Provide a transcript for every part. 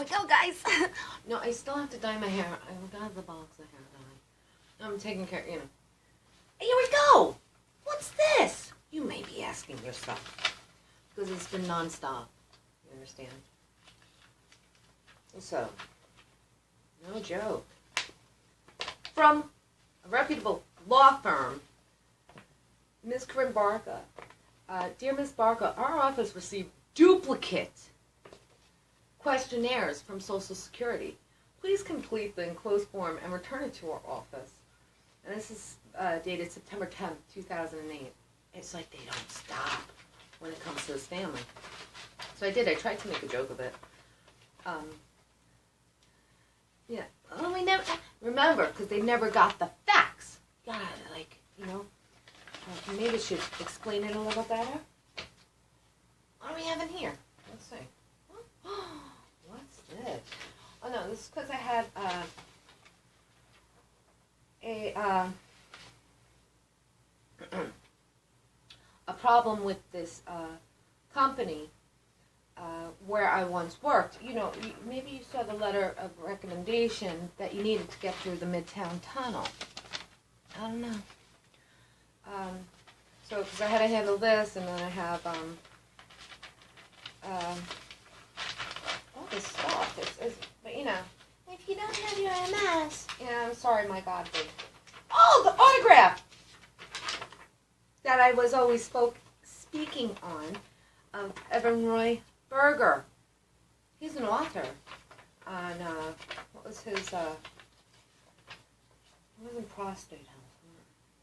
go, guys. No, I still have to dye my hair. I got the box of hair dye. I'm taking care, you know. Here we go. What's this? You may be asking yourself. Because it's been nonstop. You understand? So, no joke. From a reputable law firm, Ms. Corinne Barca. Dear Ms. Barca, our office received duplicate questionnaires from Social Security. Please complete the enclosed form and return it to our office. And this is dated September 10th, 2008. It's like they don't stop when it comes to this family. So I did. I tried to make a joke of it. Yeah. Well, we never remember because they never got the facts. Gotta, like, you know. Maybe I should explain it a little better. What do we have in here? Let's see. What's this? Oh no, this is because I had a problem with this company where I once worked. You know, maybe you saw the letter of recommendation that you needed to get through the Midtown Tunnel. I don't know. So, because I had to handle this, and then I have all this stuff. But you know, if you don't have your MS, yeah, I'm sorry, my godly. Oh, the autograph that I was always speaking on of Evan Roy Berger. He's an author on what was his? It wasn't prostate health.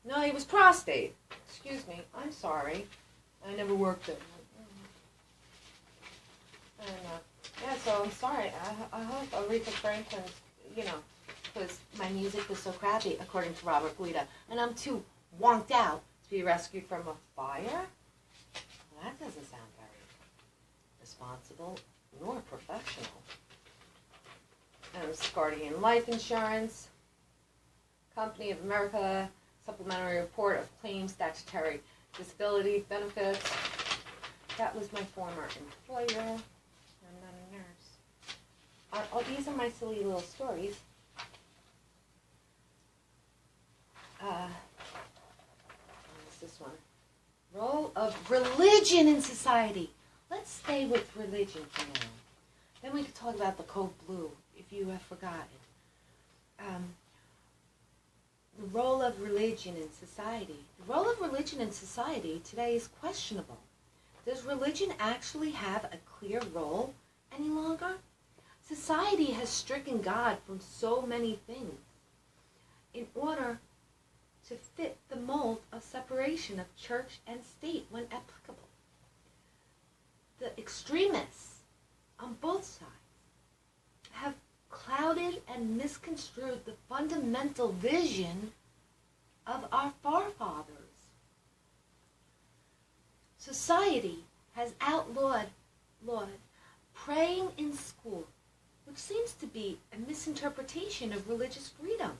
No, he was prostate. Excuse me. I'm sorry. I never worked there. And, yeah, so I'm sorry. I hope Aretha Franklin's, you know, because my music was so crappy, according to Robert Guida, and I'm too wonked out to be rescued from a fire? Well, that doesn't sound very responsible nor professional. And Guardian Life Insurance, Company of America, Supplementary Report of Claims, Statutory Disability Benefits. That was my former employer. I'm not a nurse. Oh, these are my silly little stories. What's this one? Role of religion in society. Let's stay with religion for now. Then we could talk about the code blue, if you have forgotten. The role of religion in society. The role of religion in society today is questionable. Does religion actually have a clear role any longer? Society has stricken God from so many things in order to fit the mold of separation of church and state when applicable. The extremists on both sides have clouded and misconstrued the fundamental vision of our forefathers. Society has outlawed praying in school, which seems to be a misinterpretation of religious freedom.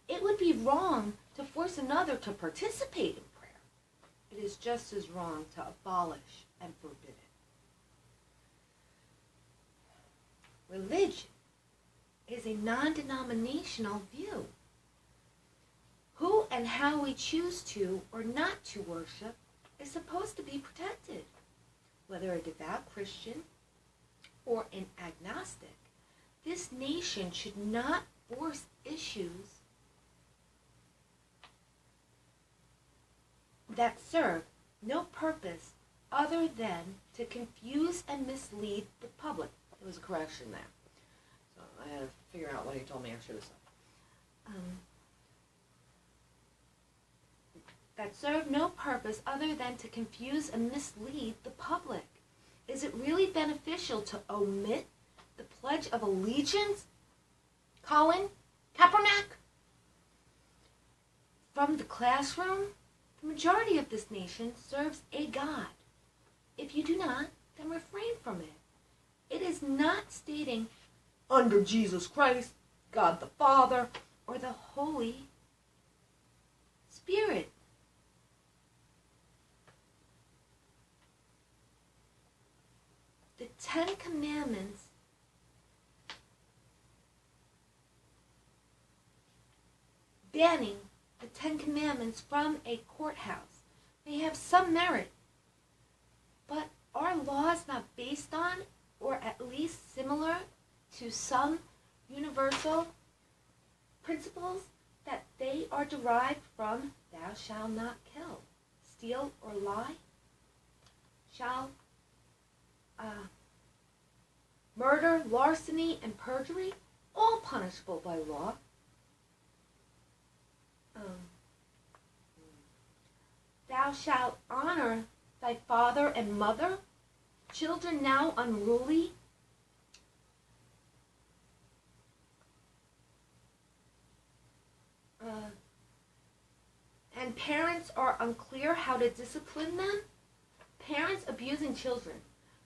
It would be wrong to force another to participate in prayer. It is just as wrong to abolish and forbid it. Religion is a non-denominational view. Who and how we choose to or not to worship is supposed to be protected. Whether a devout Christian or an agnostic, this nation should not force issues that serve no purpose other than to confuse and mislead the public. There was a correction there. So I had to figure out what he told me I should have said. That serve no purpose other than to confuse and mislead the public. Is it really beneficial to omit the Pledge of Allegiance, Colin Kaepernick, from the classroom? The majority of this nation serves a God. If you do not, then refrain from it. It is not stating, under Jesus Christ, God the Father, or the Holy Spirit. The Ten Commandments scanning the Ten Commandments from a courthouse may have some merit, but are laws not based on, or at least similar to, some universal principles that they are derived from thou shalt not kill, steal, or lie? Murder, larceny, and perjury, all punishable by law. Thou shalt honor thy father and mother, children now unruly, and parents are unclear how to discipline them, parents abusing children,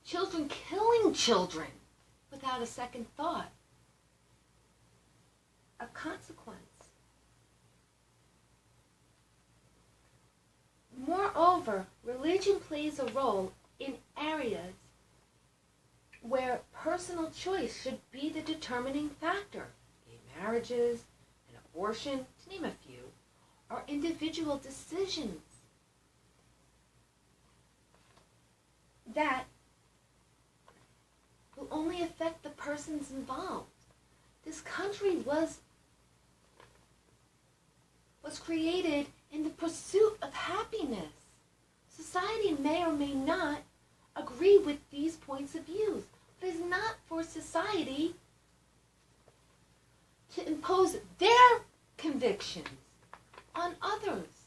children killing children without a second thought, a consequence. Moreover, religion plays a role in areas where personal choice should be the determining factor. Gay marriages and abortion, to name a few, are individual decisions that will only affect the persons involved. This country was created in the pursuit of happiness. Society may or may not agree with these points of view, but it is not for society to impose their convictions on others.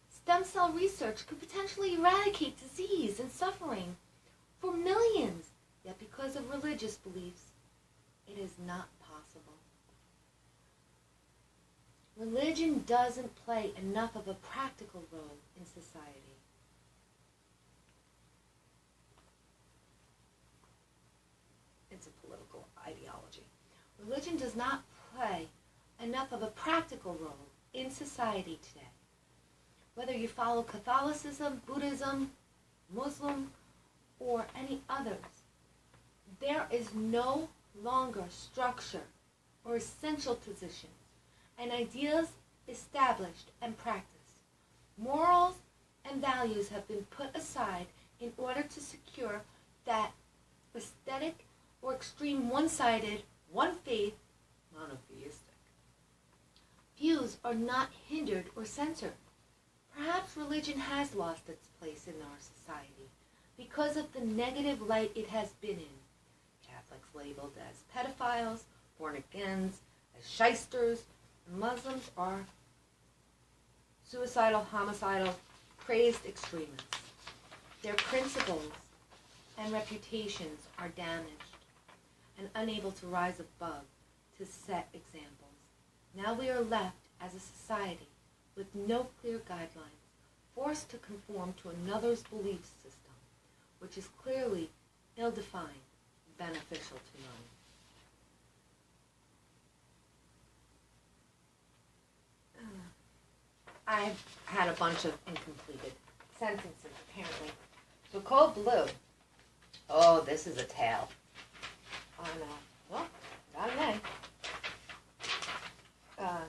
Stem cell research could potentially eradicate disease and suffering for millions, yet because of religious beliefs, it is not possible. Religion doesn't play enough of a practical role in society. It's a political ideology. Religion does not play enough of a practical role in society today. Whether you follow Catholicism, Buddhism, Muslim, or any others, there is no longer structure or essential positions and ideas established and practiced. Morals and values have been put aside in order to secure that aesthetic or extreme one-sided, one-faith, monotheistic views are not hindered or censored. Perhaps religion has lost its place in our society because of the negative light it has been in. Catholics labeled as pedophiles, born-agains as shysters, and Muslims are suicidal, homicidal, crazed extremists. Their principles and reputations are damaged and unable to rise above to set examples. Now we are left as a society with no clear guidelines, forced to conform to another's belief system, which is clearly ill-defined, beneficial to none. I've had a bunch of incompleted sentences, apparently. So Code Blue. Oh, this is a tale. I know. Well, got an A.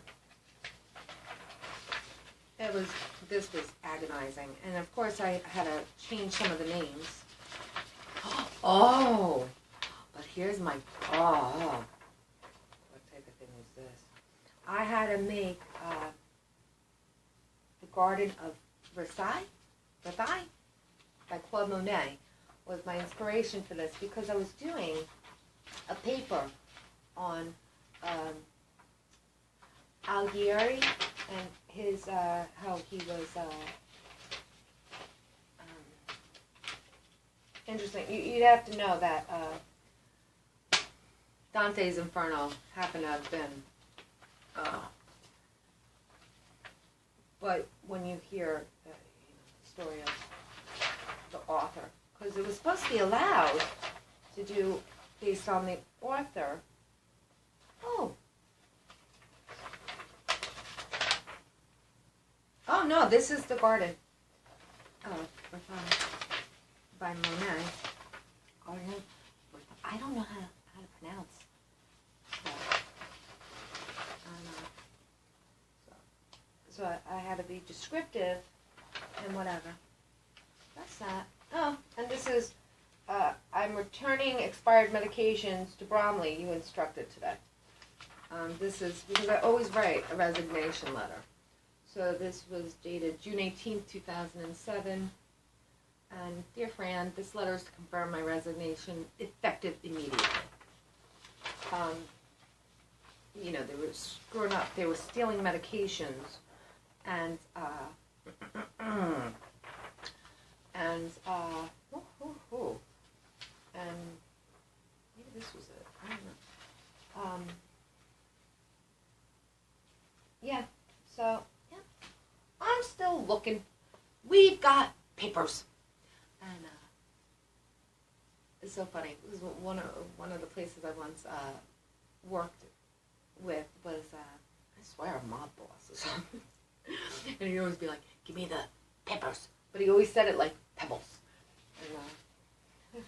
This was agonizing. And of course I had to change some of the names. Oh! But here's my, what type of thing was this? I had to make, The Garden of Versailles by Claude Monet was my inspiration for this, because I was doing a paper on Alighieri and his how he was interesting. You'd have to know that Dante's Inferno happened to have been but when you hear the story of the author, because it was supposed to be allowed to do based on the author. Oh no, this is The Garden by Monet. I don't know how to pronounce that. So be descriptive and whatever. That's that. Oh, and this is, I'm returning expired medications to Bromley, you instructed today. This is, because I always write a resignation letter. So this was dated June 18th, 2007. And dear Fran, this letter is to confirm my resignation effective immediately. You know, they were screwing up. They were stealing medications, and and and maybe this was it. I don't know. Yeah. So yeah, I'm still looking. We've got papers, and it's so funny. It was one of the places I once worked with was, I swear, a mob boss or something. And he'd always be like, give me the peppers. But he always said it like pebbles. And,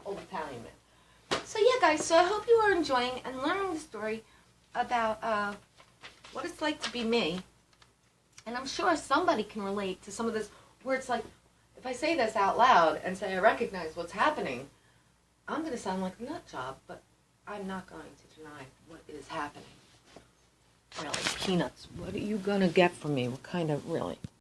old Italian man. So yeah, guys, so I hope you are enjoying and learning the story about what it's like to be me. And I'm sure somebody can relate to some of this, where it's like, if I say this out loud and say I recognize what's happening, I'm going to sound like a nut job, but I'm not going to deny what is happening. Really, peanuts. What are you going to get from me? What kind of, really?